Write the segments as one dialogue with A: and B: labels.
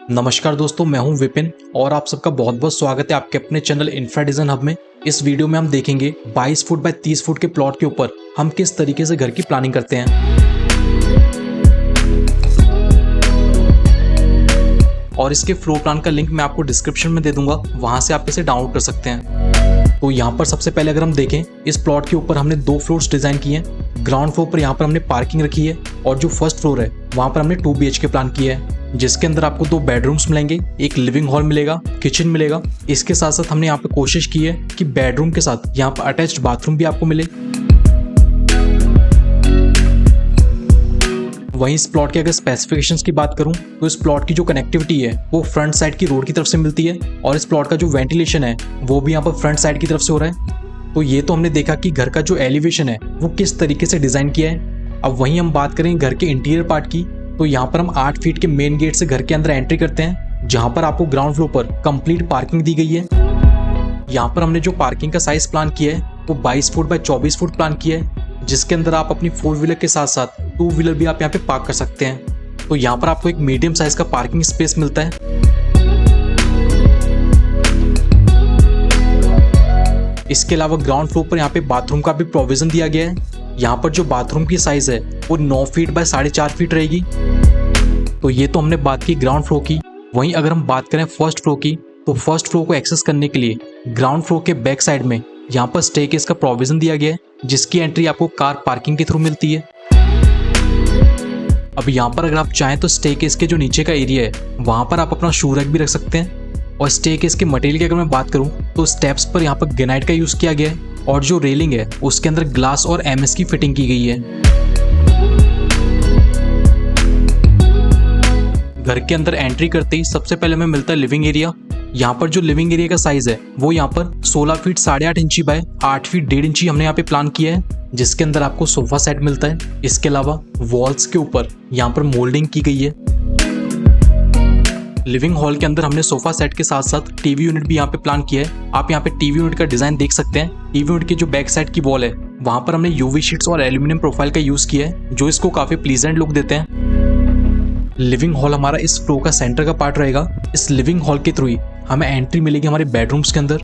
A: नमस्कार दोस्तों, मैं हूं विपिन और आप सबका बहुत बहुत स्वागत है आपके अपने चैनल इंफ्रा डिजाइन हब में। इस वीडियो में हम देखेंगे 22 फुट बाय 30 फुट के प्लॉट के ऊपर हम किस तरीके से घर की प्लानिंग करते हैं। और इसके फ्लोर प्लान का लिंक मैं आपको डिस्क्रिप्शन में दे दूंगा, वहां से आप इसे डाउनलोड कर सकते हैं। तो यहाँ पर सबसे पहले अगर हम देखें, इस प्लॉट के ऊपर हमने 2 फ्लोर्स डिजाइन किए हैं। ग्राउंड फ्लोर पर यहाँ पर हमने पार्किंग रखी है और जो फर्स्ट फ्लोर है वहां पर हमने 2 BHK प्लान किया है, जिसके अंदर आपको 2 बेडरूम्स मिलेंगे, एक लिविंग हॉल मिलेगा, किचन मिलेगा। इसके साथ साथ हमने यहाँ पे कोशिश की है कि बेडरूम के साथ यहाँ पर अटैच्ड बाथरूम भी आपको मिले। वहीं इस प्लॉट के अगर स्पेसिफिकेशंस की बात करूं तो इस प्लॉट की जो कनेक्टिविटी है वो फ्रंट साइड की रोड की तरफ से मिलती है और इस प्लॉट का जो वेंटिलेशन है वो भी यहाँ पर फ्रंट साइड की तरफ से हो रहा है। तो ये तो हमने देखा कि घर का जो एलिवेशन है वो किस तरीके से डिजाइन किया है। अब वहीं हम बात करें घर के इंटीरियर पार्ट की, तो यहाँ पर हम 8 फीट के मेन गेट से घर के अंदर एंट्री करते हैं, जहाँ पर आपको ग्राउंड फ्लोर पर कंप्लीट पार्किंग दी गई है। यहाँ पर हमने जो पार्किंग का साइज प्लान किया है वो 22 फुट बाय 24 फुट प्लान किया है, जिसके अंदर आप अपनी 4 व्हीलर के साथ साथ 2 व्हीलर भी आप यहाँ पे पार्क कर सकते हैं। तो यहाँ पर आपको एक मीडियम साइज का पार्किंग स्पेस मिलता है। इसके अलावा ग्राउंड फ्लोर पर यहाँ पे बाथरूम का भी प्रोविजन दिया गया है। यहाँ पर जो बाथरूम की साइज है वो 9 फीट बाय 4.5 फीट रहेगी। तो ये तो हमने बात की ग्राउंड फ्लोर की। वहीं अगर हम बात करें फर्स्ट फ्लोर की, तो फर्स्ट फ्लोर को एक्सेस करने के लिए ग्राउंड फ्लोर के बैक साइड में यहाँ पर स्टेयरकेस का प्रोविजन दिया गया है, जिसकी एंट्री आपको कार पार्किंग के थ्रू मिलती है। अब यहाँ पर अगर आप चाहें तो स्टेयरकेस के जो नीचे का एरिया है वहां पर आप अपना शू रैक भी रख सकते हैं। और स्टेयरकेस के मटेरियल की अगर मैं बात करूं तो स्टेप्स पर यहाँ पर ग्रेनाइट का यूज किया गया है और जो रेलिंग है उसके अंदर ग्लास और MS की फिटिंग की गई है। घर के अंदर एंट्री करते ही सबसे पहले हमें मिलता है लिविंग एरिया। यहाँ पर जो लिविंग एरिया का साइज है वो यहाँ पर 16 फीट 8.5 इंची बाय 8 फीट 1.5 इंची हमने यहाँ पे प्लान किया है, जिसके अंदर आपको सोफा सेट मिलता है। इसके अलावा वॉल्स के ऊपर यहाँ पर मोल्डिंग की गई है। लिविंग हॉल के अंदर हमने सोफा सेट के साथ साथ टीवी यूनिट भी यहाँ पे प्लान किया है। आप यहाँ पे टीवी यूनिट का डिजाइन देख सकते हैं। टीवी यूनिट की जो बैक साइड की वॉल है वहां पर हमने UV शीट्स और एल्यूमिनियम प्रोफाइल का यूज किया है, जो इसको काफी प्लीजेंट लुक देते हैं। लिविंग हॉल हमारा इस फ्लोर का सेंटर का पार्ट रहेगा। इस लिविंग हॉल के थ्रू ही हमें एंट्री मिलेगी हमारे बेडरूम्स के अंदर।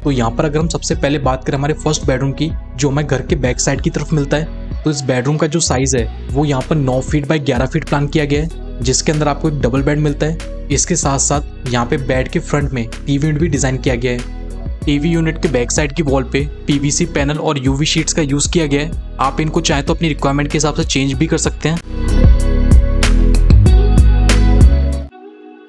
A: तो यहाँ पर अगर हम सबसे पहले बात करें हमारे फर्स्ट बेडरूम की, जो हमें घर के बैक साइड की तरफ मिलता है, तो इस बेडरूम का जो साइज है वो यहाँ पर 9 फीट बाय 11 फीट प्लान किया गया है, जिसके अंदर आपको एक डबल बेड मिलता है। इसके साथ साथ यहाँ पे बेड के फ्रंट में टीवी यूनिट भी डिजाइन किया गया है। टीवी यूनिट के बैक साइड की वॉल पे PVC पैनल और UV शीट्स का यूज किया गया है। आप इनको चाहें तो अपनी रिक्वायरमेंट के हिसाब से चेंज भी कर सकते हैं।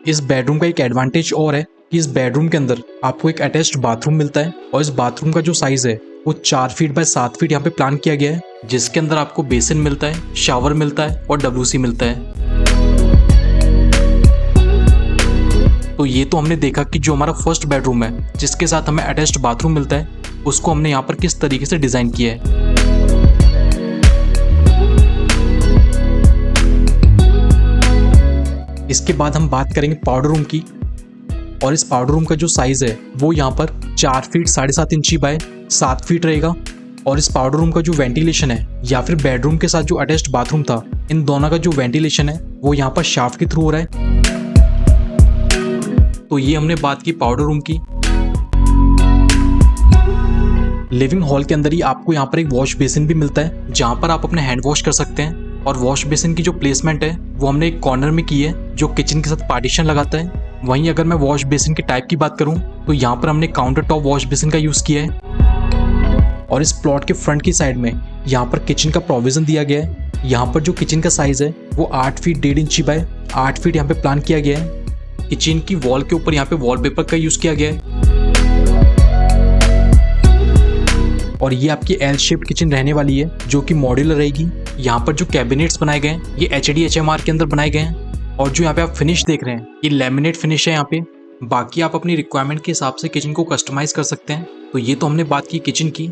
A: इस बेडरूम का एक एडवांटेज और है कि इस बेडरूम के अंदर आपको एक अटैच्ड बाथरूम मिलता है और इस बाथरूम का जो साइज है वो 4 फीट बाय 7 फीट यहाँ पे प्लान किया गया है, जिसके अंदर आपको बेसिन मिलता है, शावर मिलता है और WC मिलता है। तो ये तो हमने देखा कि जो हमारा फर्स्ट बेडरूम है जिसके साथ हमें अटैच्ड बाथरूम मिलता है, उसको हमने यहाँ पर किस तरीके से डिजाइन किया है। इसके बाद हम बात करेंगे पाउडर रूम की, और इस पाउडर रूम का जो साइज है वो यहाँ पर 4 फीट 7.5 इंची बाय 7 फीट रहेगा। और इस पाउडर रूम का जो वेंटिलेशन है या फिर बेडरूम के साथ जो अटैच्ड बाथरूम था, इन दोनों का जो वेंटिलेशन है वो यहाँ पर शाफ्ट के थ्रू हो रहा है। तो ये हमने बात की पाउडर रूम की। लिविंग हॉल के अंदर ही आपको यहाँ पर एक वॉश बेसिन भी मिलता है, जहाँ पर आप अपने हैंड वॉश कर सकते हैं। और वॉश बेसिन की जो प्लेसमेंट है वो हमने एक कॉर्नर में की है, जो किचन के साथ पार्टीशन लगाता है। वहीं अगर मैं वॉश बेसिन के टाइप की बात करूं तो यहाँ पर हमने काउंटर टॉप वॉश बेसिन का यूज किया है। और इस प्लॉट के फ्रंट की साइड में यहाँ पर किचन का प्रोविजन दिया गया है। यहाँ पर जो किचन का साइज है वो 8 फीट 1.5 इंची बाय 8 फीट यहाँ पे प्लान किया गया है। किचन की वॉल के ऊपर यहाँ पे वॉलपेपर का यूज किया गया है। और ये आपकी L शेप्ड किचन रहने वाली है, जो कि मॉड्यूलर रहेगी। यहाँ पर जो कैबिनेट्स बनाए गए हैं ये HD HMR के अंदर बनाए गए हैं। और जो यहाँ पे आप फिनिश देख रहे हैं ये लैमिनेट फिनिश है यहाँ पे। बाकी आप अपनी रिक्वायरमेंट के हिसाब से किचन को कस्टमाइज कर सकते हैं। तो ये तो हमने बात की किचन की।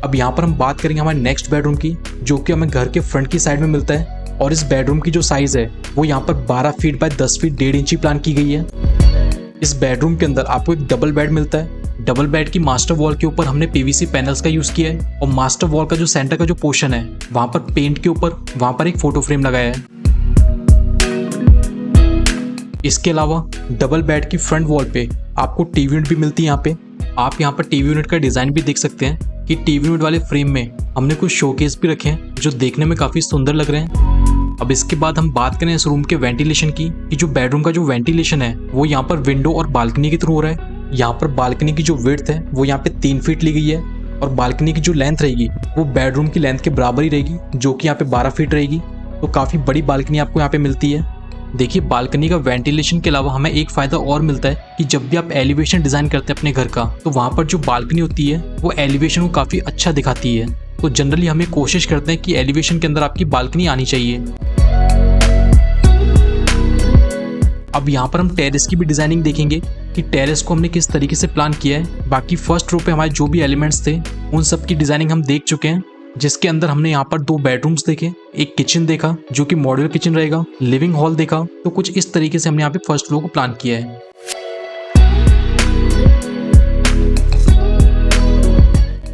A: अब यहाँ पर हम बात करेंगे हमारे नेक्स्ट बेडरूम की, जो कि हमें घर के फ्रंट की साइड में मिलता है। और इस बेडरूम की जो साइज है वो यहाँ पर 12 फीट बाय 10 फीट 1.5 इंची प्लान की गई है। इस बेडरूम के अंदर आपको एक डबल बेड मिलता है, डबल बेड की मास्टर वॉल के ऊपर हमने पीवीसी पैनल्स का यूज किया है और मास्टर वॉल का जो सेंटर का जो पोर्शन है वहां पर पेंट के ऊपर वहां पर एक फोटो फ्रेम लगाया है। इसके अलावा डबल बेड की फ्रंट वॉल पे आपको टीवी यूनिट भी मिलती है। यहाँ पे आप यहाँ पर टीवी यूनिट का डिजाइन भी देख सकते हैं कि टीवी यूनिट वाले फ्रेम में हमने कुछ शोकेस भी रखे हैं जो देखने में काफी सुंदर लग रहे हैं। अब इसके बाद हम बात करें इस रूम के वेंटिलेशन की कि जो बेडरूम का जो वेंटिलेशन है वो यहाँ पर विंडो और बालकनी के थ्रू हो रहा है। यहाँ पर बालकनी की जो विड्थ है वो यहाँ पे 3 फीट ली गई है और बालकनी की जो लेंथ रहेगी वो बेडरूम की लेंथ के बराबर ही रहेगी जो कि यहाँ पे 12 फीट रहेगी। तो काफी बड़ी बालकनी आपको यहाँ पे मिलती है। देखिए बालकनी का वेंटिलेशन के अलावा हमें एक फायदा और मिलता है कि जब भी आप एलिवेशन डिजाइन करते हैं अपने घर का तो वहाँ पर जो बालकनी होती है वो एलिवेशन को काफी अच्छा दिखाती है। तो जनरली हमें कोशिश करते हैं कि एलिवेशन के अंदर आपकी बालकनी आनी चाहिए। अब यहाँ पर हम टेरेस की भी डिजाइनिंग देखेंगे कि टेरेस को हमने किस तरीके से प्लान किया है। बाकी फर्स्ट रो पे हमारे जो भी एलिमेंट्स थे उन सब की डिजाइनिंग हम देख चुके हैं, जिसके अंदर हमने यहाँ पर 2 बेडरूम्स देखे, एक किचन देखा जो कि मॉड्यूलर किचन रहेगा, लिविंग हॉल देखा। तो कुछ इस तरीके से हमने यहाँ पे फर्स्ट फ्लोर को प्लान किया है।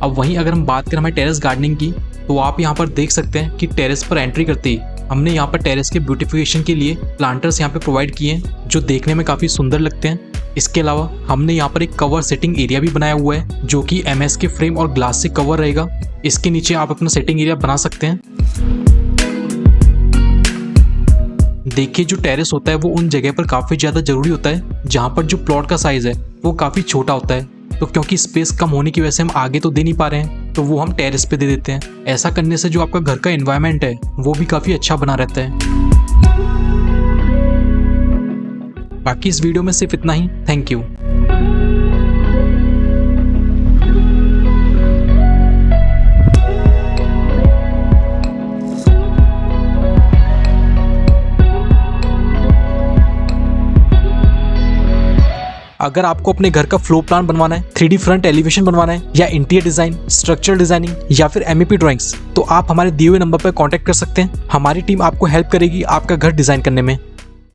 A: अब वहीं अगर हम बात करें हमारे टेरेस गार्डनिंग की तो आप यहाँ पर देख सकते हैं कि टेरेस पर एंट्री करते ही हमने यहाँ पर टेरेस के ब्यूटिफिकेशन के लिए प्लांटर्स यहाँ पे प्रोवाइड किए हैं जो देखने में काफी सुंदर लगते हैं। इसके अलावा हमने यहाँ पर एक कवर सेटिंग एरिया भी बनाया हुआ है जो कि MS के फ्रेम और ग्लास से कवर रहेगा। इसके नीचे आप अपना सेटिंग एरिया बना सकते हैं। देखिए जो टेरेस होता है वो उन जगह पर काफी ज्यादा जरूरी होता है जहाँ पर जो प्लॉट का साइज है वो काफी छोटा होता है। तो क्योंकि स्पेस कम होने की वजह से हम आगे तो दे नहीं पा रहे हैं तो वो हम टेरेस पे दे देते हैं। ऐसा करने से जो आपका घर का एनवायरनमेंट है वो भी काफी अच्छा बना रहता है। बाकी इस वीडियो में सिर्फ इतना ही। Thank you. अगर आपको अपने घर का फ्लोर प्लान बनवाना है, 3D फ्रंट एलिवेशन बनवाना है या इंटीरियर डिजाइन, स्ट्रक्चरल डिजाइनिंग या फिर MEP ड्राइंग्स, तो आप हमारे दिए हुए नंबर पर कांटेक्ट कर सकते हैं। हमारी टीम आपको हेल्प करेगी आपका घर डिजाइन करने में।